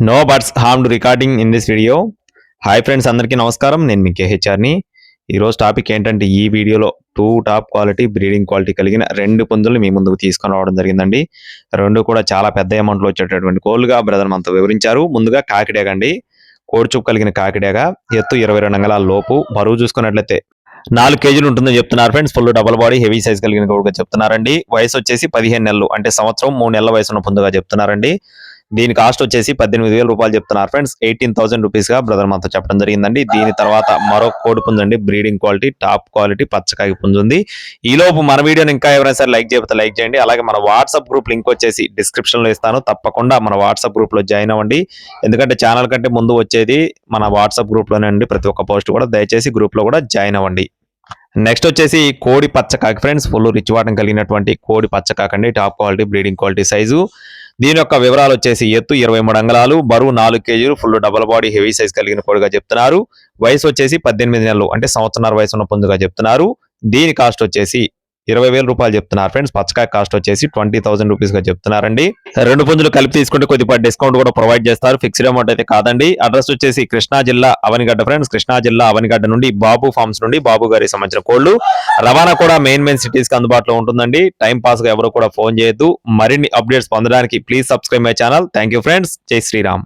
No buts harmed recording in this video. Hi friends, అందరికీ నమస్కారం. నేను మీ కేహెచ్ఆర్ని. ఈరోజు టాపిక్ ఏంటంటే, ఈ వీడియోలో 2 టాప్ క్వాలిటీ బ్రీడింగ్ క్వాలిటీ కలిగిన 2 పుంజులు మీ ముందుకు తీసుకొని రావడం జరిగిందండి. 2 కూడా చాలా పెద్ద అమౌంట్లో వచ్చేటటువంటి కోళ్ళుగా బ్రదర్ మనతో వివరించారు. ముందుగా కాకిడేగ అండి, కోడిచూపు కలిగిన కాకిడేగ, ఎత్తు 22 అంగుళాల లోపు, బరువు చూసుకున్నట్లయితే 4 కేజీలు ఉంటుందని చెప్తున్నారు friends. Full double body, heavy size కలిగిన కోడిగా చెప్తున్నారండి. వయసు వచ్చేసి 15 నెలలు, అంటే సంవత్సరం 3 నెలల వయసు ఉన్న పుంజుగా చెప్తున్నారండి. దీని కాస్ట్ వచ్చేసి 18,000 రూపాయలు చెప్తున్నారు ఫ్రెండ్స్. 18,000 రూపీస్ గా బ్రదర్ మనతో చెప్పడం జరిగిందండి. దీని తర్వాత మరో కోడి పుంజు అండి, బ్రీడింగ్ క్వాలిటీ టాప్ క్వాలిటీ పచ్చకాకి పుంజు ఉంది. ఈ లోపు మన వీడియోని ఇంకా ఎవరైనా సరే లైక్ చేయకపోతే లైక్ చేయండి. అలాగే మన వాట్సాప్ గ్రూప్ లింక్ వచ్చేసి డిస్క్రిప్షన్ లో ఇస్తాను, తప్పకుండా మన వాట్సాప్ గ్రూప్ లో జాయిన్ అవ్వండి. ఎందుకంటే ఛానల్ కంటే ముందు వచ్చేది మన వాట్సాప్ గ్రూప్ లోనే అండి. ప్రతి ఒక్క పోస్ట్ కూడా దయచేసి గ్రూప్ లో కూడా జాయిన్ అవ్వండి. నెక్స్ట్ వచ్చేసి కోడి పచ్చకాకి ఫ్రెండ్స్. ఫుల్ రిచ్ వాటం కలిగినటువంటి కోడి పచ్చకాకండి, top quality breeding quality size. దీని యొక్క వివరాలు వచ్చేసి ఎత్తు 23 అంగుళాలు, బరువు 4 కేజీలు, full double body, heavy size కలిగిన కోడిగా చెప్తున్నారు. వయసు వచ్చేసి 18 నెలలు, అంటే సంవత్సరాల వయసు ఉన్న పుంజుగా చెప్తున్నారు. దీని కాస్ట్ వచ్చేసి 20,000 రూపాయలు చెప్తున్నారు ఫ్రెండ్స్. పచ్చకాయ కాస్ట్ వచ్చేసి 20,000 రూపీస్ గా చెప్తున్నారండి. 2 పుంజులు కలిపి తీసుకుంటే కొద్దిగా డిస్కౌంట్ కూడా ప్రొవైడ్ చేస్తారు, ఫిక్స్డ్ అమౌంట్ అయితే కాదండి. అడ్రస్ వచ్చేసి కృష్ణా జిల్లా అవనిగడ్డ ఫ్రెండ్స్. కృష్ణా జిల్లా అవనిగడ్డ నుండి బాబు ఫార్మ్స్ నుండి బాబు గారికి సంబంధించిన కోళ్లు రవాణా కూడా మెయిన్ సిటీస్ కి అందుబాటులో ఉంటుందండి. టైం పాస్ గా ఎవరు కూడా ఫోన్ చేయొద్దు. మరిన్ని అప్డేట్స్ పొందడానికి please subscribe my channel. Thank you friends. జై శ్రీరామ్.